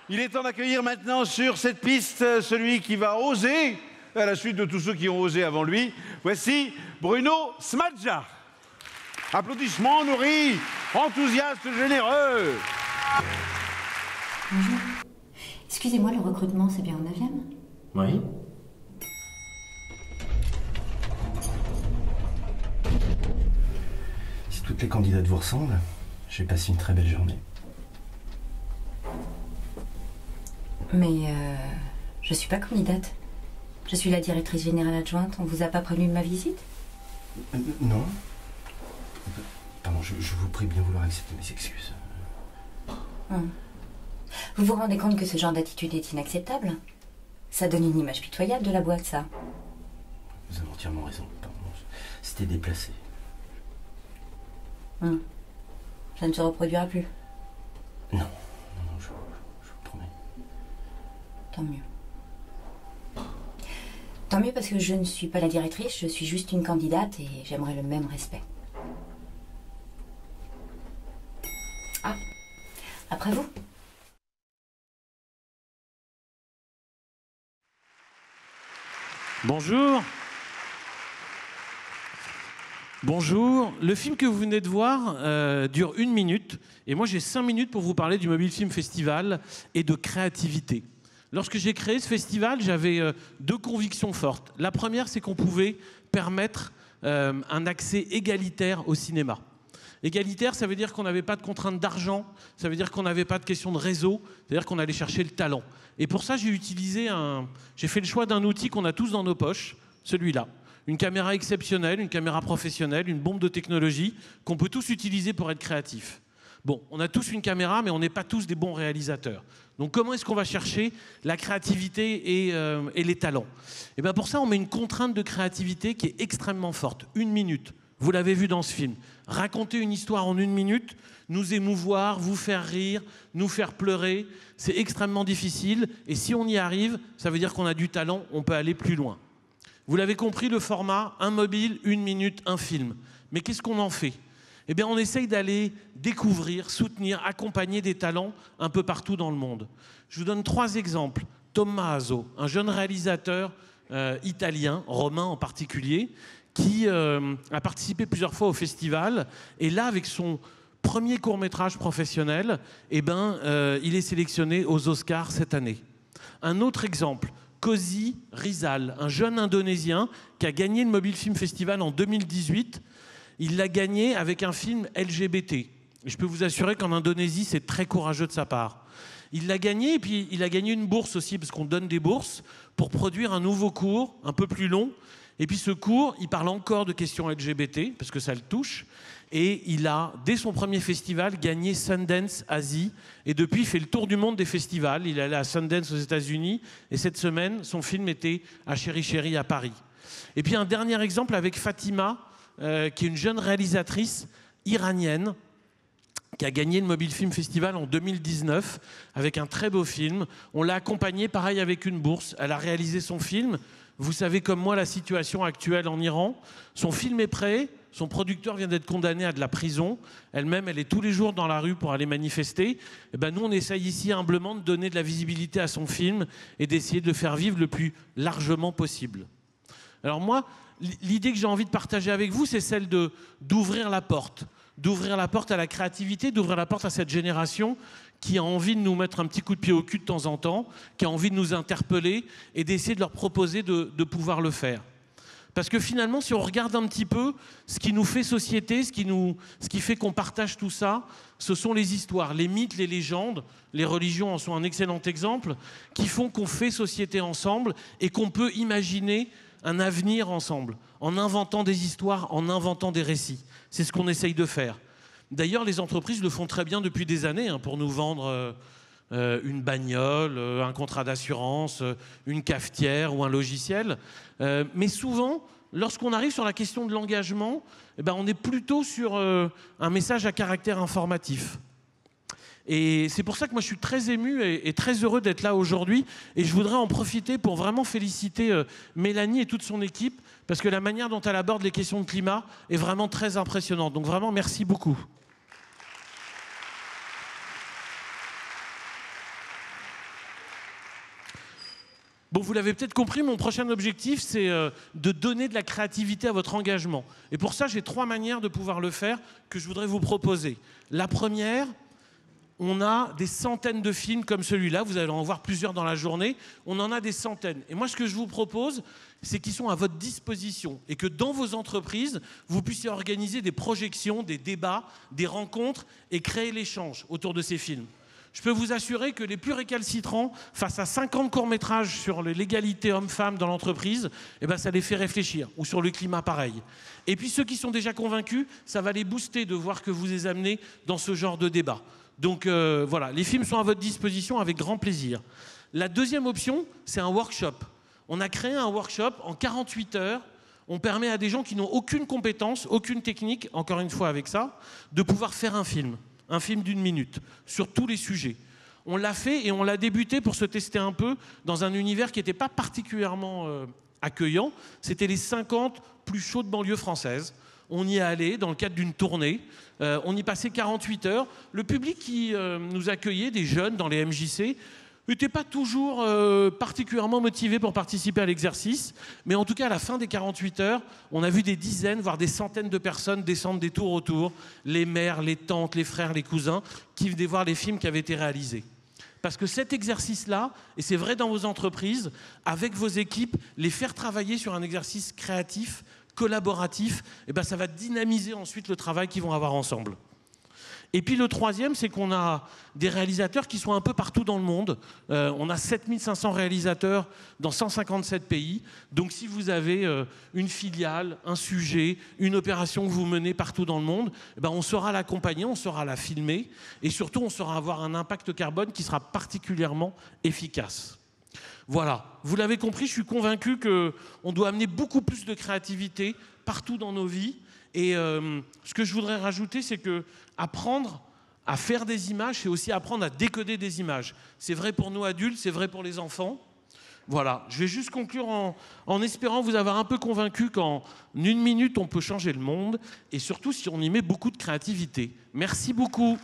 Il est temps d'accueillir maintenant sur cette piste celui qui va oser, à la suite de tous ceux qui ont osé avant lui. Voici Bruno Smadja. Applaudissements nourris, enthousiastes, généreux. Bonjour. Excusez-moi, le recrutement, c'est bien au 9e? Oui. Si toutes les candidates vous ressemblent, j'ai passé une très belle journée. Mais je suis pas candidate. Je suis la directrice générale adjointe. On vous a pas prévenu de ma visite? Non. Pardon, je vous prie bien vouloir accepter mes excuses. Vous vous rendez compte que ce genre d'attitude est inacceptable? Ça donne une image pitoyable de la boîte, ça. Vous avez entièrement raison. Pardon, c'était déplacé. Ça ne se reproduira plus. Non, je vous promets. Tant mieux. Tant mieux parce que je ne suis pas la directrice, je suis juste une candidate et j'aimerais le même respect. Ah, après vous. Bonjour. Bonjour. Le film que vous venez de voir dure 1 minute et moi j'ai 5 minutes pour vous parler du Mobile Film Festival et de créativité. Lorsque j'ai créé ce festival, j'avais 2 convictions fortes. La première, c'est qu'on pouvait permettre un accès égalitaire au cinéma. Égalitaire, ça veut dire qu'on n'avait pas de contraintes d'argent, ça veut dire qu'on n'avait pas de question de réseau, c'est-à-dire qu'on allait chercher le talent. Et pour ça, j'ai fait le choix d'un outil qu'on a tous dans nos poches, celui-là. Une caméra exceptionnelle, une caméra professionnelle, une bombe de technologie qu'on peut tous utiliser pour être créatifs. Bon, on a tous une caméra, mais on n'est pas tous des bons réalisateurs. Donc comment est-ce qu'on va chercher la créativité et les talents? Et bien pour ça, on met une contrainte de créativité qui est extrêmement forte. 1 minute. Vous l'avez vu dans ce film. Raconter une histoire en 1 minute, nous émouvoir, vous faire rire, nous faire pleurer, c'est extrêmement difficile. Et si on y arrive, ça veut dire qu'on a du talent, on peut aller plus loin. Vous l'avez compris, le format, un mobile, 1 minute, un film. Mais qu'est-ce qu'on en fait? Eh bien, on essaye d'aller découvrir, soutenir, accompagner des talents un peu partout dans le monde. Je vous donne 3 exemples. Tommaso, un jeune réalisateur italien, romain en particulier, qui a participé plusieurs fois au festival. Et là, avec son premier court-métrage professionnel, eh ben, il est sélectionné aux Oscars cette année. Un autre exemple, Cozy Rizal, un jeune Indonésien qui a gagné le Mobile Film Festival en 2018. Il l'a gagné avec un film LGBT. Et je peux vous assurer qu'en Indonésie, c'est très courageux de sa part. Il l'a gagné et puis il a gagné une bourse aussi, parce qu'on donne des bourses, pour produire un nouveau court, un peu plus long. Et puis ce court, il parle encore de questions LGBT, parce que ça le touche. Et il a, dès son premier festival, gagné Sundance Asie. Et depuis, il fait le tour du monde des festivals. Il est allé à Sundance aux États-Unis. Et cette semaine, son film était à Chéri Chéri à Paris. Et puis un dernier exemple avec Fatima, qui est une jeune réalisatrice iranienne, qui a gagné le Mobile Film Festival en 2019 avec un très beau film. On l'a accompagnée, pareil, avec une bourse. Elle a réalisé son film. Vous savez comme moi la situation actuelle en Iran. Son film est prêt. Son producteur vient d'être condamné à de la prison. Elle-même, elle est tous les jours dans la rue pour aller manifester. Et ben nous, on essaye ici humblement de donner de la visibilité à son film et d'essayer de le faire vivre le plus largement possible. Alors moi, l'idée que j'ai envie de partager avec vous, c'est celle d'ouvrir la porte. D'ouvrir la porte à la créativité, d'ouvrir la porte à cette génération qui a envie de nous mettre un petit coup de pied au cul de temps en temps, qui a envie de nous interpeller et d'essayer de leur proposer de pouvoir le faire. Parce que finalement, si on regarde un petit peu ce qui nous fait société, ce qui fait qu'on partage tout ça, ce sont les histoires, les mythes, les légendes. Les religions en sont un excellent exemple, qui font qu'on fait société ensemble et qu'on peut imaginer un avenir ensemble, en inventant des histoires, en inventant des récits. C'est ce qu'on essaye de faire. D'ailleurs, les entreprises le font très bien depuis des années pour nous vendre une bagnole, un contrat d'assurance, une cafetière ou un logiciel. Mais souvent, lorsqu'on arrive sur la question de l'engagement, eh ben, on est plutôt sur un message à caractère informatif. Et c'est pour ça que moi je suis très ému et très heureux d'être là aujourd'hui. Et je voudrais en profiter pour vraiment féliciter Mélanie et toute son équipe, parce que la manière dont elle aborde les questions de climat est vraiment très impressionnante. Donc vraiment, merci beaucoup. Bon, vous l'avez peut-être compris, mon prochain objectif, c'est de donner de la créativité à votre engagement. Et pour ça, j'ai 3 manières de pouvoir le faire que je voudrais vous proposer. La première, on a des centaines de films comme celui-là, vous allez en voir plusieurs dans la journée, on en a des centaines. Et moi, ce que je vous propose, c'est qu'ils sont à votre disposition et que dans vos entreprises, vous puissiez organiser des projections, des débats, des rencontres et créer l'échange autour de ces films. Je peux vous assurer que les plus récalcitrants, face à 50 courts-métrages sur l'égalité homme-femme dans l'entreprise, eh ben, ça les fait réfléchir, ou sur le climat pareil. Et puis ceux qui sont déjà convaincus, ça va les booster de voir que vous les amenez dans ce genre de débat. Donc voilà, les films sont à votre disposition avec grand plaisir. La deuxième option, c'est un workshop. On a créé un workshop en 48 heures. On permet à des gens qui n'ont aucune compétence, aucune technique, encore une fois avec ça, de pouvoir faire un film d'1 minute, sur tous les sujets. On l'a fait et on l'a débuté pour se tester un peu dans un univers qui n'était pas particulièrement accueillant. C'était les 50 plus chauds de banlieue française. On y est allé dans le cadre d'une tournée. On y passait 48 heures. Le public qui nous accueillait, des jeunes dans les MJC, n'était pas toujours particulièrement motivé pour participer à l'exercice. Mais en tout cas, à la fin des 48 heures, on a vu des dizaines, voire des centaines de personnes descendre des tours autour. Les mères, les tantes, les frères, les cousins, qui venaient voir les films qui avaient été réalisés. Parce que cet exercice-là, et c'est vrai dans vos entreprises, avec vos équipes, les faire travailler sur un exercice créatif, collaboratif, eh ben ça va dynamiser ensuite le travail qu'ils vont avoir ensemble. Et puis le troisième, c'est qu'on a des réalisateurs qui sont un peu partout dans le monde. On a 7500 réalisateurs dans 157 pays. Donc si vous avez une filiale, un sujet, une opération que vous menez partout dans le monde, eh ben on saura l'accompagner, on saura la filmer et surtout on saura avoir un impact carbone qui sera particulièrement efficace. Voilà, vous l'avez compris, je suis convaincu qu'on doit amener beaucoup plus de créativité partout dans nos vies. Et ce que je voudrais rajouter, c'est que apprendre à faire des images, c'est aussi apprendre à décoder des images. C'est vrai pour nous adultes, c'est vrai pour les enfants. Voilà, je vais juste conclure en espérant vous avoir un peu convaincu qu'en 1 minute, on peut changer le monde, et surtout si on y met beaucoup de créativité. Merci beaucoup.